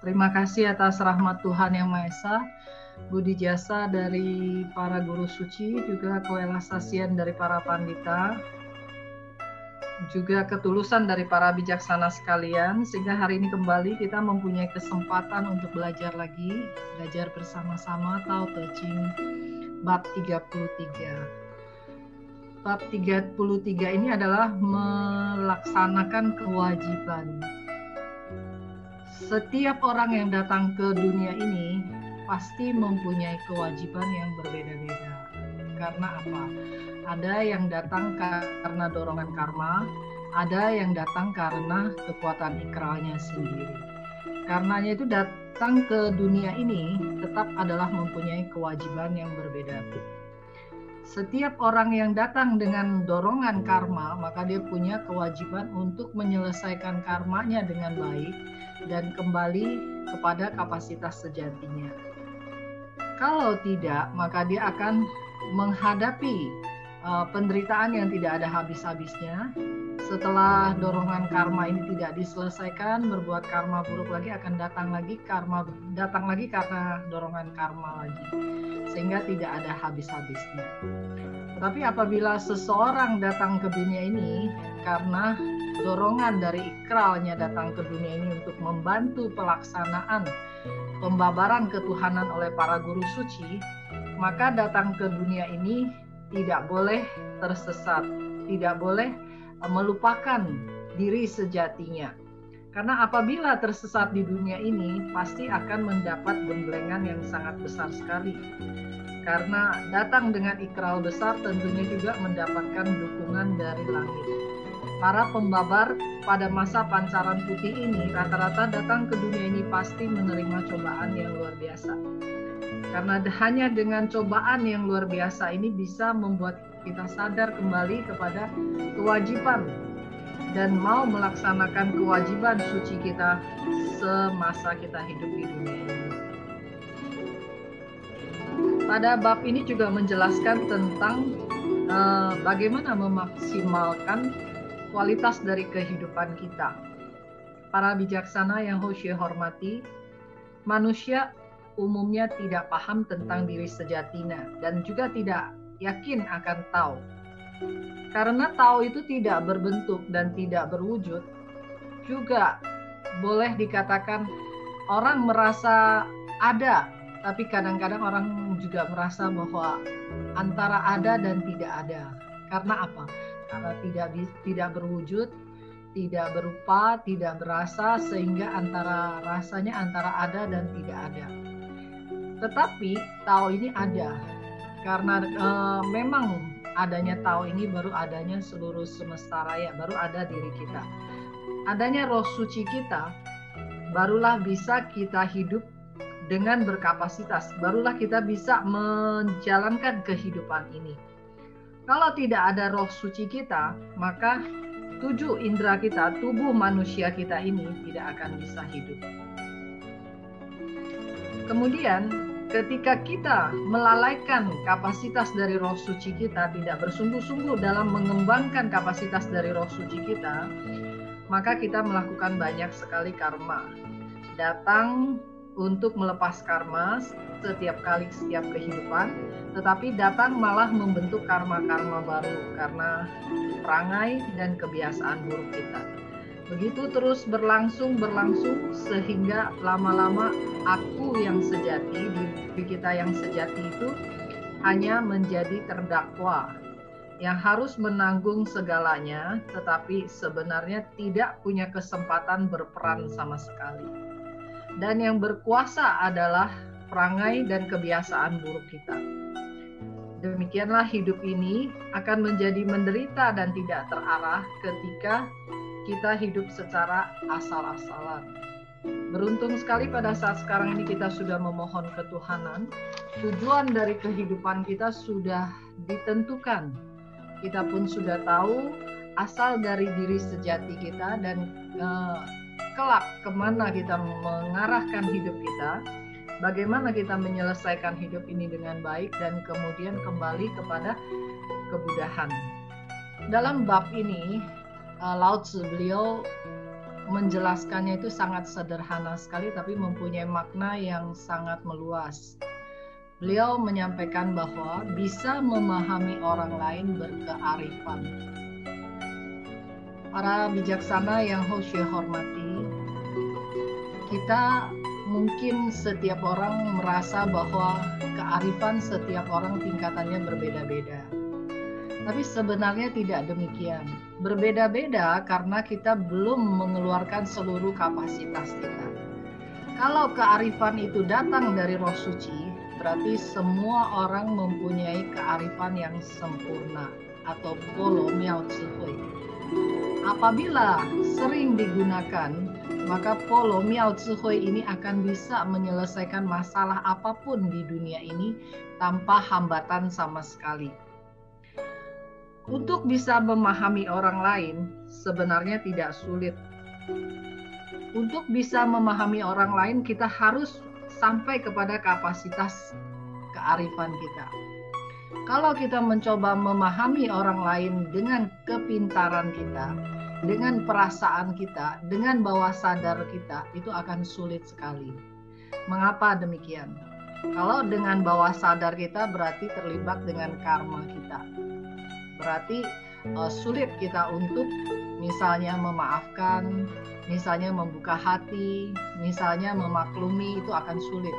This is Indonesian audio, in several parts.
Terima kasih atas rahmat Tuhan Yang Maha Esa, budi jasa dari para guru suci, juga kewelasasian dari para pandita, juga ketulusan dari para bijaksana sekalian, sehingga hari ini kembali kita mempunyai kesempatan untuk belajar lagi, belajar bersama-sama Tao Te Ching bab 33. Bab 33 ini adalah melaksanakan kewajiban. Setiap orang yang datang ke dunia ini pasti mempunyai kewajiban yang berbeda-beda. Karena apa? Ada yang datang karena dorongan karma, ada yang datang karena kekuatan ikralnya sendiri. Karenanya itu datang ke dunia ini tetap adalah mempunyai kewajiban yang berbeda. Setiap orang yang datang dengan dorongan karma, maka dia punya kewajiban untuk menyelesaikan karmanya dengan baik dan kembali kepada kapasitas sejatinya. Kalau tidak, maka dia akan menghadapi penderitaan yang tidak ada habis-habisnya. Setelah dorongan karma ini tidak diselesaikan, berbuat karma buruk lagi akan datang lagi karena dorongan karma lagi, sehingga tidak ada habis-habisnya. Tetapi apabila seseorang datang ke dunia ini karena dorongan dari ikralnya datang ke dunia ini untuk membantu pelaksanaan pembabaran ketuhanan oleh para guru suci, maka datang ke dunia ini tidak boleh tersesat, tidak boleh melupakan diri sejatinya. Karena apabila tersesat di dunia ini, pasti akan mendapat gemblengan yang sangat besar sekali. Karena datang dengan ikral besar tentunya juga mendapatkan dukungan dari langit. Para pembabar pada masa pancaran putih ini rata-rata datang ke dunia ini pasti menerima cobaan yang luar biasa. Karena hanya dengan cobaan yang luar biasa ini bisa membuat kita sadar kembali kepada kewajiban dan mau melaksanakan kewajiban suci kita semasa kita hidup di dunia ini. Pada bab ini juga menjelaskan tentang bagaimana memaksimalkan kualitas dari kehidupan kita. Para bijaksana yang Hoshe hormati, manusia umumnya tidak paham tentang diri sejatinya dan juga tidak yakin akan Tao. Karena Tao itu tidak berbentuk dan tidak berwujud, juga boleh dikatakan orang merasa ada, tapi kadang-kadang orang juga merasa bahwa antara ada dan tidak ada. Karena apa? Karena tidak berwujud, tidak berupa, tidak berasa, sehingga rasanya antara ada dan tidak ada. Tetapi Tao ini ada, karena memang adanya Tao ini baru adanya seluruh semesta raya, baru ada diri kita. Adanya roh suci kita, barulah bisa kita hidup dengan berkapasitas, barulah kita bisa menjalankan kehidupan ini. Kalau tidak ada roh suci kita, maka 7 indera kita, tubuh manusia kita ini tidak akan bisa hidup. Kemudian ketika kita melalaikan kapasitas dari roh suci kita, tidak bersungguh-sungguh dalam mengembangkan kapasitas dari roh suci kita, maka kita melakukan banyak sekali karma. Datang untuk melepas karma setiap kehidupan, tetapi datang malah membentuk karma-karma baru karena perangai dan kebiasaan buruk kita. Begitu terus berlangsung sehingga lama-lama aku yang sejati, diri kita yang sejati itu hanya menjadi terdakwa yang harus menanggung segalanya, tetapi sebenarnya tidak punya kesempatan berperan sama sekali. Dan yang berkuasa adalah perangai dan kebiasaan buruk kita. Demikianlah hidup ini akan menjadi menderita dan tidak terarah ketika kita hidup secara asal-asalan. Beruntung sekali pada saat sekarang ini kita sudah memohon ketuhanan. Tujuan dari kehidupan kita sudah ditentukan. Kita pun sudah tahu asal dari diri sejati kita dan kelak kemana kita mengarahkan hidup kita, bagaimana kita menyelesaikan hidup ini dengan baik, dan kemudian kembali kepada kemudahan. Dalam bab ini, Lao Tzu beliau menjelaskannya itu sangat sederhana sekali, tapi mempunyai makna yang sangat meluas. Beliau menyampaikan bahwa bisa memahami orang lain berkearifan. Para bijaksana yang Hoshe hormati, kita mungkin setiap orang merasa bahwa kearifan setiap orang tingkatannya berbeda-beda. Tapi sebenarnya tidak demikian. Berbeda-beda karena kita belum mengeluarkan seluruh kapasitas kita. Kalau kearifan itu datang dari Roh Suci, berarti semua orang mempunyai kearifan yang sempurna atau polo miao hui. Apabila sering digunakan, maka polo miao hui ini akan bisa menyelesaikan masalah apapun di dunia ini tanpa hambatan sama sekali. Untuk bisa memahami orang lain sebenarnya tidak sulit. Untuk bisa memahami orang lain, kita harus sampai kepada kapasitas kearifan kita. Kalau kita mencoba memahami orang lain dengan kepintaran kita, dengan perasaan kita, dengan bawah sadar kita, itu akan sulit sekali. Mengapa demikian? Kalau dengan bawah sadar kita berarti terlibat dengan karma kita. Berarti sulit kita untuk misalnya memaafkan, misalnya membuka hati, misalnya memaklumi, itu akan sulit.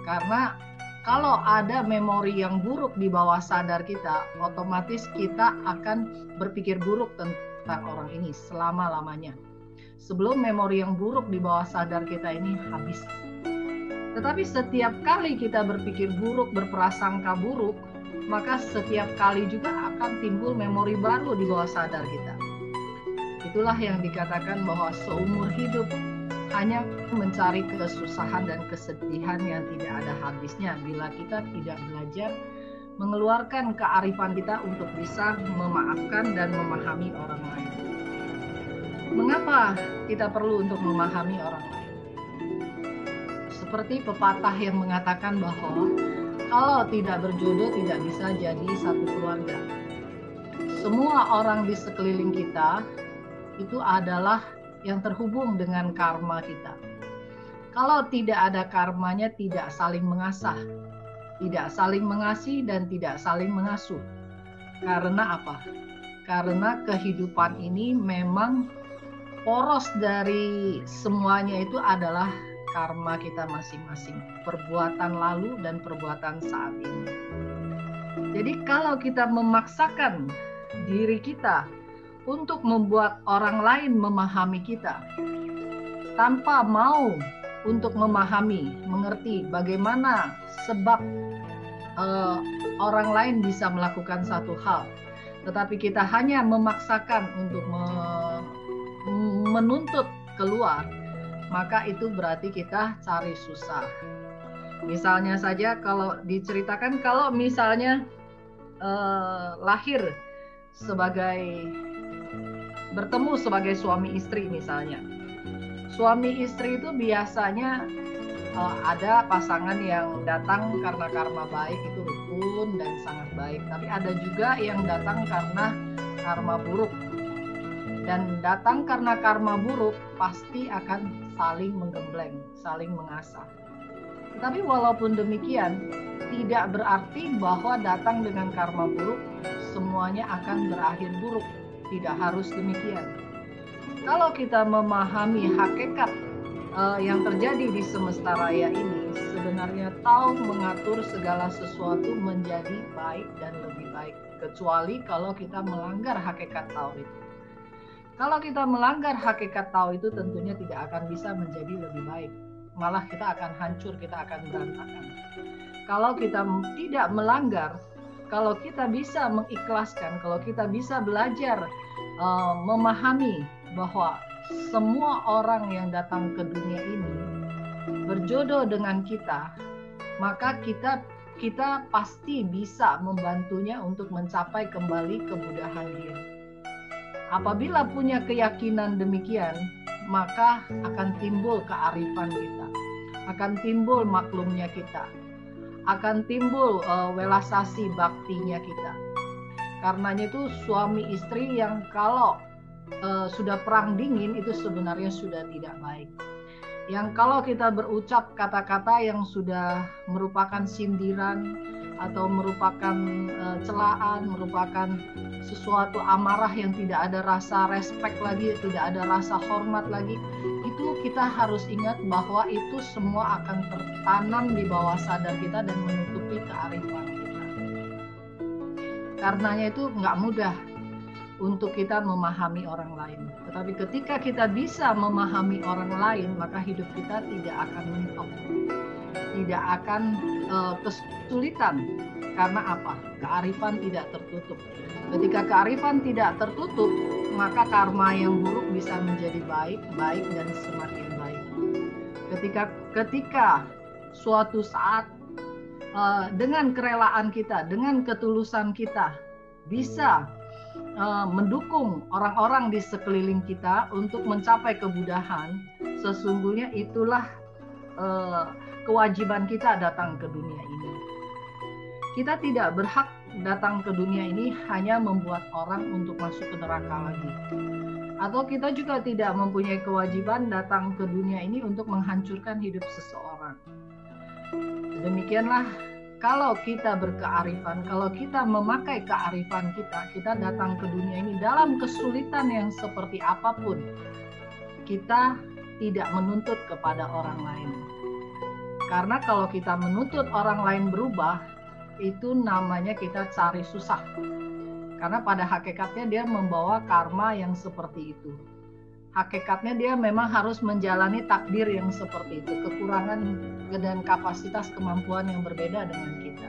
Karena kalau ada memori yang buruk di bawah sadar kita, otomatis kita akan berpikir buruk tentang orang ini selama-lamanya. Sebelum memori yang buruk di bawah sadar kita ini habis. Tetapi setiap kali kita berpikir buruk, berprasangka buruk, maka setiap kali juga akan timbul memori baru di bawah sadar kita. Itulah yang dikatakan bahwa seumur hidup hanya mencari kesusahan dan kesedihan yang tidak ada habisnya bila kita tidak belajar mengeluarkan kearifan kita untuk bisa memaafkan dan memahami orang lain. Mengapa kita perlu untuk memahami orang lain? Seperti pepatah yang mengatakan bahwa kalau tidak berjodoh tidak bisa jadi satu keluarga. Semua orang di sekeliling kita itu adalah yang terhubung dengan karma kita. Kalau tidak ada karmanya, tidak saling mengasah, tidak saling mengasihi, dan tidak saling mengasuh. Karena apa? Karena kehidupan ini memang poros dari semuanya itu adalah karma kita masing-masing, perbuatan lalu dan perbuatan saat ini. Jadi kalau kita memaksakan diri kita untuk membuat orang lain memahami kita, tanpa mau untuk memahami, mengerti bagaimana sebab orang lain bisa melakukan satu hal, tetapi kita hanya memaksakan untuk menuntut keluar, maka itu berarti kita cari susah. Misalnya saja kalau diceritakan, kalau misalnya lahir sebagai bertemu sebagai suami istri misalnya. Suami istri itu biasanya ada pasangan yang datang karena karma baik, itu rukun dan sangat baik. Tapi ada juga yang datang karena karma buruk. Dan datang karena karma buruk pasti akan saling menggembleng, saling mengasah. Tetapi walaupun demikian, tidak berarti bahwa datang dengan karma buruk semuanya akan berakhir buruk. Tidak harus demikian. Kalau kita memahami hakikat yang terjadi di semesta raya ini, sebenarnya tahu mengatur segala sesuatu menjadi baik dan lebih baik. Kecuali kalau kita melanggar hakikat tahu itu. Kalau kita melanggar hakikat tahu itu tentunya tidak akan bisa menjadi lebih baik. Malah kita akan hancur, kita akan berantakan. Kalau kita tidak melanggar, kalau kita bisa mengikhlaskan, kalau kita bisa belajar memahami bahwa semua orang yang datang ke dunia ini berjodoh dengan kita, maka kita pasti bisa membantunya untuk mencapai kembali kemudahan diri. Apabila punya keyakinan demikian, maka akan timbul kearifan kita, akan timbul maklumnya kita, akan timbul welasasi baktinya kita. Karenanya itu suami istri yang kalau sudah perang dingin itu sebenarnya sudah tidak baik. Yang kalau kita berucap kata-kata yang sudah merupakan sindiran atau merupakan celaan, merupakan sesuatu amarah yang tidak ada rasa respect lagi, tidak ada rasa hormat lagi, itu kita harus ingat bahwa itu semua akan tertanam di bawah sadar kita dan menutupi kearifan kita. Karenanya itu nggak mudah untuk kita memahami orang lain. Tetapi ketika kita bisa memahami orang lain, maka hidup kita tidak akan mentok, tidak akan kesulitan. Karena apa? Kearifan tidak tertutup. Ketika kearifan tidak tertutup, maka karma yang buruk bisa menjadi baik, baik dan semakin baik. Ketika suatu saat dengan kerelaan kita, dengan ketulusan kita bisa mendukung orang-orang di sekeliling kita untuk mencapai kemudahan, sesungguhnya itulah kewajiban kita datang ke dunia ini. Kita tidak berhak datang ke dunia ini hanya membuat orang untuk masuk ke neraka lagi. Atau kita juga tidak mempunyai kewajiban datang ke dunia ini untuk menghancurkan hidup seseorang. Demikianlah kalau kita berkearifan, kalau kita memakai kearifan kita datang ke dunia ini dalam kesulitan yang seperti apapun, kita tidak menuntut kepada orang lain. Karena kalau kita menuntut orang lain berubah, itu namanya kita cari susah. Karena pada hakikatnya dia membawa karma yang seperti itu. Hakikatnya dia memang harus menjalani takdir yang seperti itu, kekurangan dan kapasitas kemampuan yang berbeda dengan kita.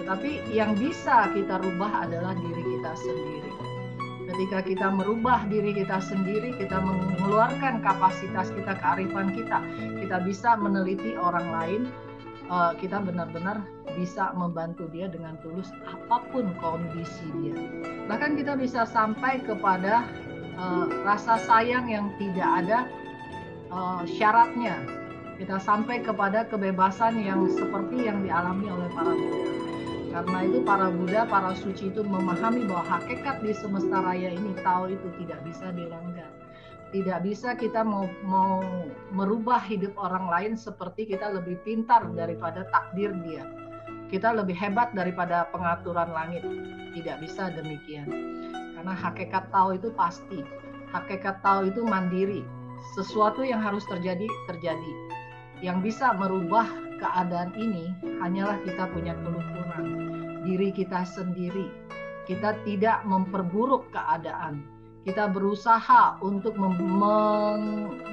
Tetapi yang bisa kita rubah adalah diri kita sendiri. Ketika kita merubah diri kita sendiri, kita mengeluarkan kapasitas kita, kearifan kita bisa meneliti orang lain, kita benar-benar bisa membantu dia dengan tulus apapun kondisi dia. Bahkan kita bisa sampai kepada rasa sayang yang tidak ada syaratnya. Kita sampai kepada kebebasan yang seperti yang dialami oleh para Buddha. Karena itu para Buddha, para suci itu memahami bahwa hakikat di semesta raya ini, Tao itu tidak bisa dilanggar. Tidak bisa kita mau merubah hidup orang lain seperti kita lebih pintar daripada takdir dia. Kita lebih hebat daripada pengaturan langit. Tidak bisa demikian. Karena hakikat Tao itu pasti. Hakikat Tao itu mandiri. Sesuatu yang harus terjadi, terjadi. Yang bisa merubah keadaan ini hanyalah kita punya keluhuran. Diri kita sendiri. Kita tidak memperburuk keadaan. Kita berusaha untuk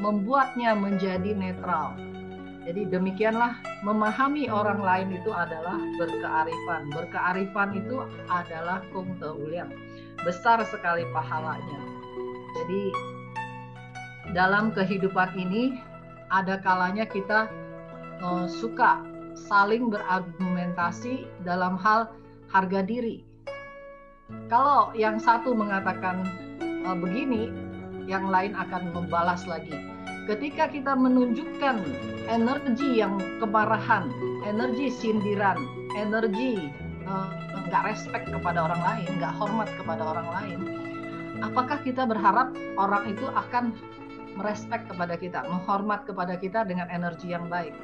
membuatnya menjadi netral. Jadi demikianlah memahami orang lain itu adalah berkearifan. Berkearifan itu adalah kung teuliang. Besar sekali pahalanya. Jadi dalam kehidupan ini ada kalanya kita suka saling berargumentasi dalam hal harga diri. Kalau yang satu mengatakan begini, yang lain akan membalas lagi. Ketika kita menunjukkan energi yang kemarahan, energi sindiran, energi nggak respect kepada orang lain, nggak hormat kepada orang lain, apakah kita berharap orang itu akan merespek kepada kita, menghormat kepada kita dengan energi yang baik?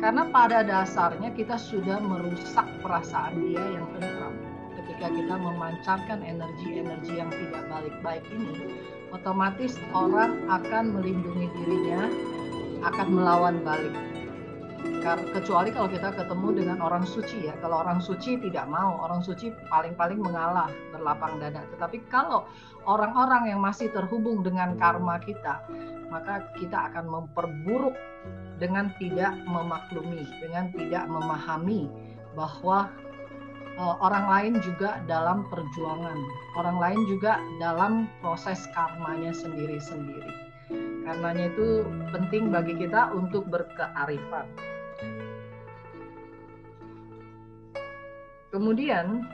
Karena pada dasarnya kita sudah merusak perasaan dia yang tentram. Ketika kita memancarkan energi-energi yang tidak baik-baik ini, otomatis orang akan melindungi dirinya, akan melawan balik. Kecuali kalau kita ketemu dengan orang suci ya. Kalau orang suci tidak mau, orang suci paling-paling mengalah, berlapang dada. Tetapi kalau orang-orang yang masih terhubung dengan karma kita, maka kita akan memperburuk dengan tidak memaklumi, dengan tidak memahami bahwa orang lain juga dalam perjuangan, orang lain juga dalam proses karmanya sendiri-sendiri. Karenanya itu penting bagi kita untuk berkearifan. Kemudian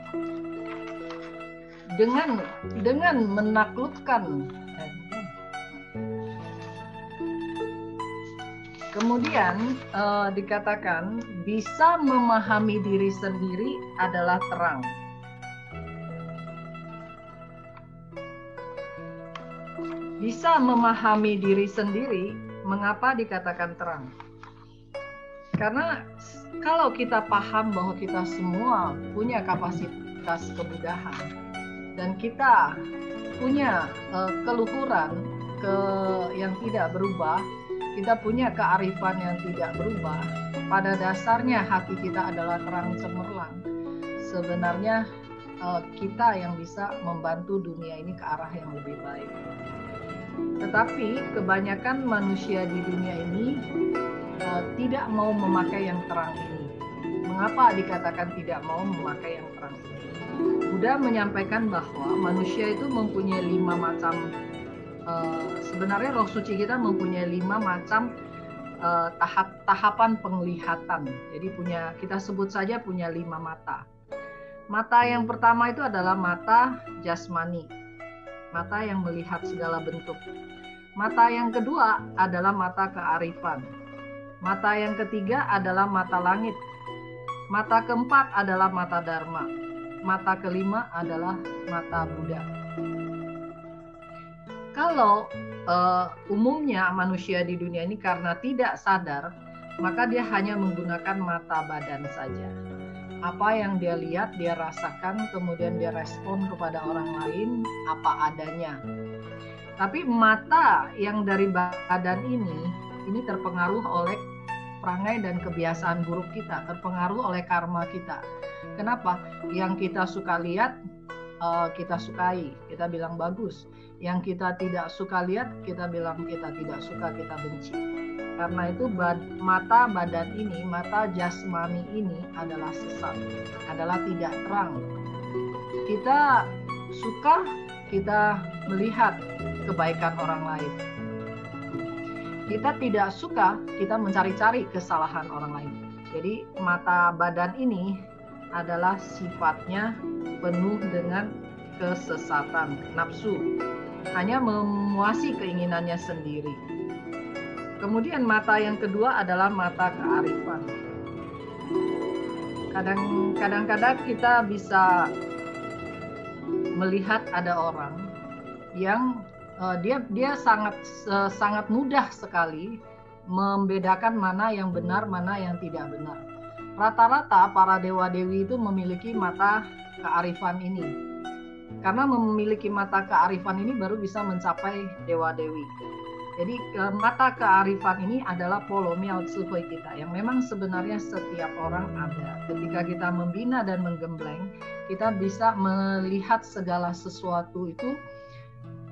dengan menaklukkan Kemudian dikatakan bisa memahami diri sendiri adalah terang. Bisa memahami diri sendiri, mengapa dikatakan terang? Karena kalau kita paham bahwa kita semua punya kapasitas kemudahan dan kita punya keluhuran yang tidak berubah, kita punya kearifan yang tidak berubah, pada dasarnya hati kita adalah terang cemerlang. Sebenarnya kita yang bisa membantu dunia ini ke arah yang lebih baik. Tetapi kebanyakan manusia di dunia ini tidak mau memakai yang terang ini. Mengapa dikatakan tidak mau memakai yang terang ini? Buddha menyampaikan bahwa manusia itu mempunyai 5 macam, sebenarnya roh suci kita mempunyai 5 macam tahapan penglihatan. Jadi kita sebut saja punya 5 mata. Mata yang pertama itu adalah mata jasmani, mata yang melihat segala bentuk. Mata yang kedua adalah mata kearifan. Mata yang ketiga adalah mata langit. Mata keempat adalah mata dharma. Mata kelima adalah mata Buddha. Kalau umumnya manusia di dunia ini karena tidak sadar, maka dia hanya menggunakan mata badan saja. Apa yang dia lihat, dia rasakan, kemudian dia respon kepada orang lain apa adanya. Tapi mata yang dari badan ini terpengaruh oleh perangai dan kebiasaan buruk kita, terpengaruh oleh karma kita. Kenapa? Yang kita suka lihat, kita sukai, kita bilang bagus. Yang kita tidak suka lihat, kita bilang kita tidak suka, kita benci. Karena itu mata badan ini, mata jasmani ini adalah sesat, adalah tidak terang. Kita suka, kita melihat kebaikan orang lain. Kita tidak suka, kita mencari-cari kesalahan orang lain. Jadi mata badan ini adalah sifatnya penuh dengan kesesatan, nafsu, hanya memuasi keinginannya sendiri. Kemudian mata yang kedua adalah mata kearifan. Kadang-kadang kita bisa melihat ada orang yang dia sangat mudah sekali membedakan mana yang benar, mana yang tidak benar. Rata-rata para dewa-dewi itu memiliki mata kearifan ini. Karena memiliki mata kearifan ini baru bisa mencapai dewa-dewi. Jadi mata kearifan ini adalah polomial tsuhui kita yang memang sebenarnya setiap orang ada. Ketika kita membina dan menggembleng, kita bisa melihat segala sesuatu itu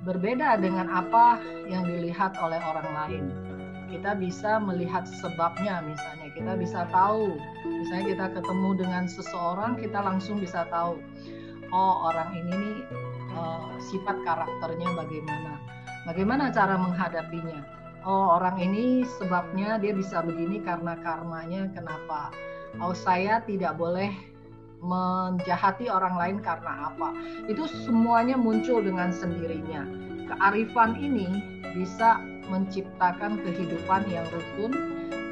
berbeda dengan apa yang dilihat oleh orang lain. Kita bisa melihat sebabnya, misalnya kita bisa tahu, misalnya kita ketemu dengan seseorang, kita langsung bisa tahu, oh orang ini nih sifat karakternya bagaimana cara menghadapinya. Oh orang ini sebabnya dia bisa begini karena karmanya kenapa. Oh saya tidak boleh menjahati orang lain karena apa. Itu semuanya muncul dengan sendirinya. Kearifan ini bisa menciptakan kehidupan yang rukun,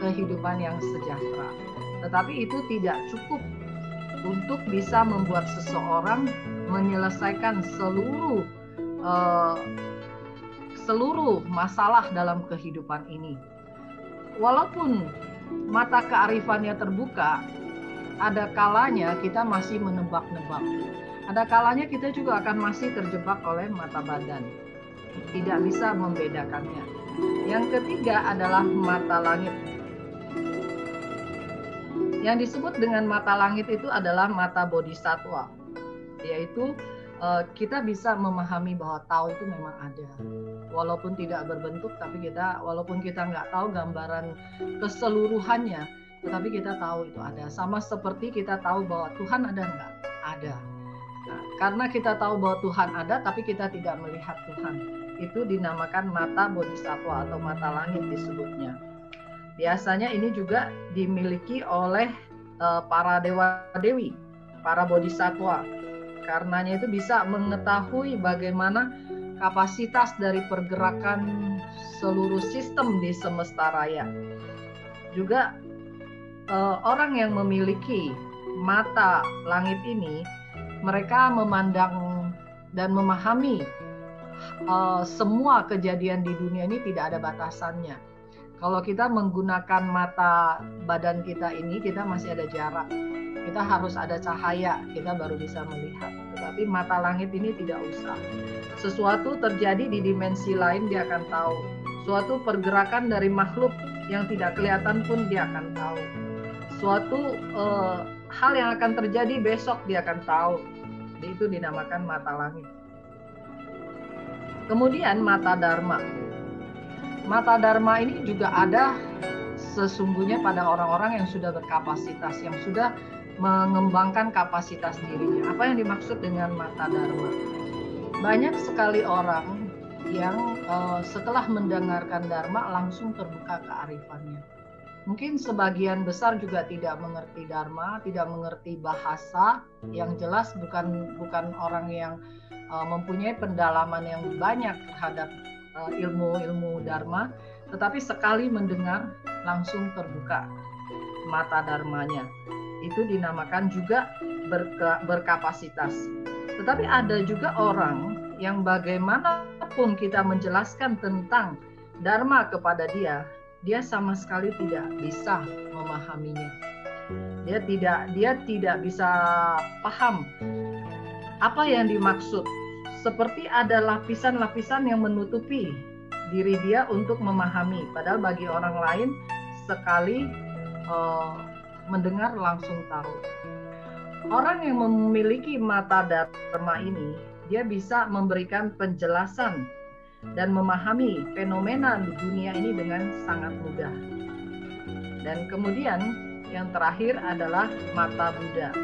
kehidupan yang sejahtera. Tetapi itu tidak cukup untuk bisa membuat seseorang menyelesaikan seluruh masalah dalam kehidupan ini. Walaupun mata kearifannya terbuka, ada kalanya kita masih menebak-nebak. Ada kalanya kita juga akan masih terjebak oleh mata badan. Tidak bisa membedakannya. Yang ketiga adalah mata langit. Yang disebut dengan mata langit itu adalah mata bodhisattva. Yaitu kita bisa memahami bahwa Tao itu memang ada. Walaupun tidak berbentuk, tapi walaupun kita nggak tahu gambaran keseluruhannya, tetapi kita tahu itu ada. Sama seperti kita tahu bahwa Tuhan ada nggak? Ada. Nah, karena kita tahu bahwa Tuhan ada, tapi kita tidak melihat Tuhan. Itu dinamakan mata bodhisattva atau mata langit disebutnya. Biasanya ini juga dimiliki oleh para dewa-dewi, para bodhisattva. Karenanya itu bisa mengetahui bagaimana kapasitas dari pergerakan seluruh sistem di semesta raya. juga orang yang memiliki mata langit ini, mereka memandang dan memahami semua kejadian di dunia ini tidak ada batasannya. Kalau kita menggunakan mata badan kita ini, kita masih ada jarak. Kita harus ada cahaya, kita baru bisa melihat. Tetapi mata langit ini tidak usah. Sesuatu terjadi di dimensi lain, dia akan tahu. Suatu pergerakan dari makhluk yang tidak kelihatan pun dia akan tahu. Suatu hal yang akan terjadi besok dia akan tahu. Itu dinamakan mata langit. Kemudian mata dharma. Mata dharma ini juga ada sesungguhnya pada orang-orang yang sudah berkapasitas, yang sudah mengembangkan kapasitas dirinya. Apa yang dimaksud dengan mata dharma? Banyak sekali orang yang setelah mendengarkan dharma langsung terbuka kearifannya. Mungkin sebagian besar juga tidak mengerti dharma, tidak mengerti bahasa, yang jelas bukan orang yang mempunyai pendalaman yang banyak terhadap ilmu dharma, tetapi sekali mendengar langsung terbuka mata dharmanya. Itu dinamakan juga berkapasitas. Tetapi ada juga orang yang bagaimanapun kita menjelaskan tentang dharma kepada dia sama sekali tidak bisa memahaminya. Dia tidak bisa paham apa yang dimaksud. Seperti ada lapisan-lapisan yang menutupi diri dia untuk memahami. Padahal bagi orang lain sekali mendengar langsung tahu. Orang yang memiliki mata dharma ini, dia bisa memberikan penjelasan dan memahami fenomena dunia ini dengan sangat mudah. Dan kemudian yang terakhir adalah mata Buddha.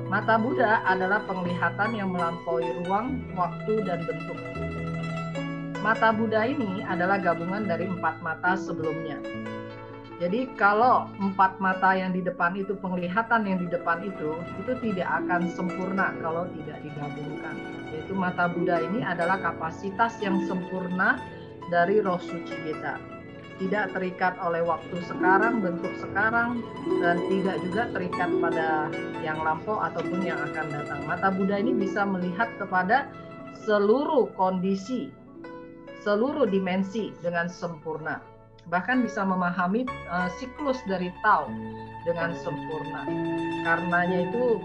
Mata Buddha adalah penglihatan yang melampaui ruang, waktu, dan bentuk. Mata Buddha ini adalah gabungan dari 4 mata sebelumnya. Jadi kalau 4 mata yang di depan itu, penglihatan yang di depan itu tidak akan sempurna kalau tidak digabungkan. Yaitu mata Buddha ini adalah kapasitas yang sempurna dari roh suci kita. Tidak terikat oleh waktu sekarang, bentuk sekarang, dan tidak juga terikat pada yang lampau ataupun yang akan datang. Mata Buddha ini bisa melihat kepada seluruh kondisi, seluruh dimensi dengan sempurna. Bahkan bisa memahami siklus dari Tao dengan sempurna. Karenanya itu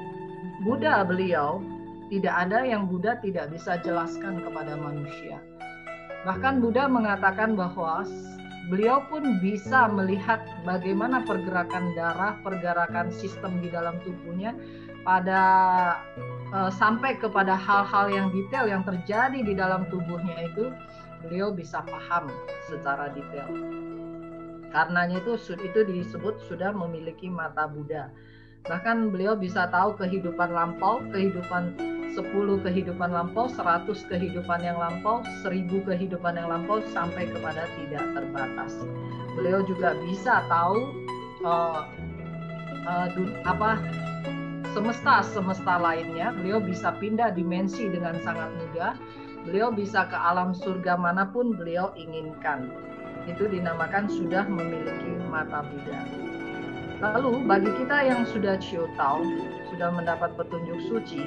Buddha beliau, tidak ada yang Buddha tidak bisa jelaskan kepada manusia. Bahkan Buddha mengatakan bahwa beliau pun bisa melihat bagaimana pergerakan darah, pergerakan sistem di dalam tubuhnya pada sampai kepada hal-hal yang detail yang terjadi di dalam tubuhnya itu beliau bisa paham secara detail. Karenanya itu disebut sudah memiliki mata Buddha. Bahkan beliau bisa tahu kehidupan lampau, 10 kehidupan lampau, 100 kehidupan yang lampau, 1000 kehidupan yang lampau, sampai kepada tidak terbatas. Beliau juga bisa tahu semesta lainnya. Beliau bisa pindah dimensi dengan sangat mudah. Beliau bisa ke alam surga manapun beliau inginkan. Itu dinamakan sudah memiliki mata Buddha. Lalu bagi kita yang sudah Chiu Tao, sudah mendapat petunjuk suci,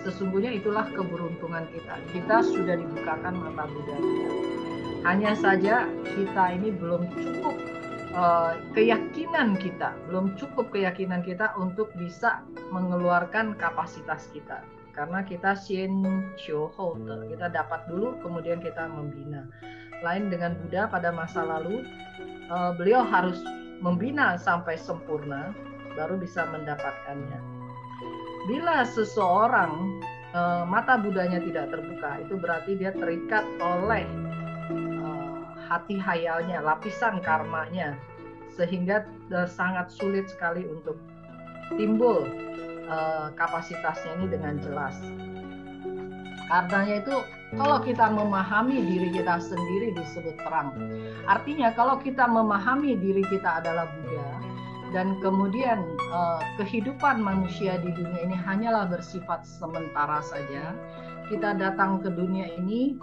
sesungguhnya itulah keberuntungan kita. Kita sudah dibukakan mata Buddha kita. Hanya saja kita ini belum cukup keyakinan kita untuk bisa mengeluarkan kapasitas kita. Karena kita Sien Chiu Hou Te, kita dapat dulu kemudian kita membina. Lain dengan Buddha pada masa lalu, beliau harus membina sampai sempurna baru bisa mendapatkannya. Bila seseorang mata Buddhanya tidak terbuka, itu berarti dia terikat oleh hati hayalnya, lapisan karmanya, sehingga sangat sulit sekali untuk timbul kapasitasnya ini dengan jelas. Karenanya itu kalau kita memahami diri kita sendiri disebut terang. Artinya kalau kita memahami diri kita adalah Buddha, dan kemudian kehidupan manusia di dunia ini hanyalah bersifat sementara saja. Kita datang ke dunia ini,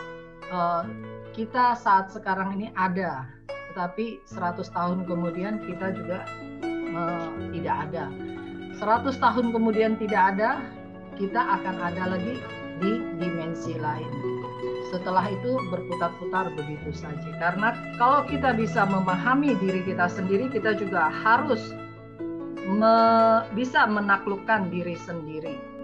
kita saat sekarang ini ada, tetapi 100 tahun kemudian kita juga tidak ada. 100 tahun kemudian tidak ada, kita akan ada lagi di dimensi lain. Setelah itu berputar-putar begitu saja. Karena kalau kita bisa memahami diri kita sendiri, kita juga harus bisa menaklukkan diri sendiri.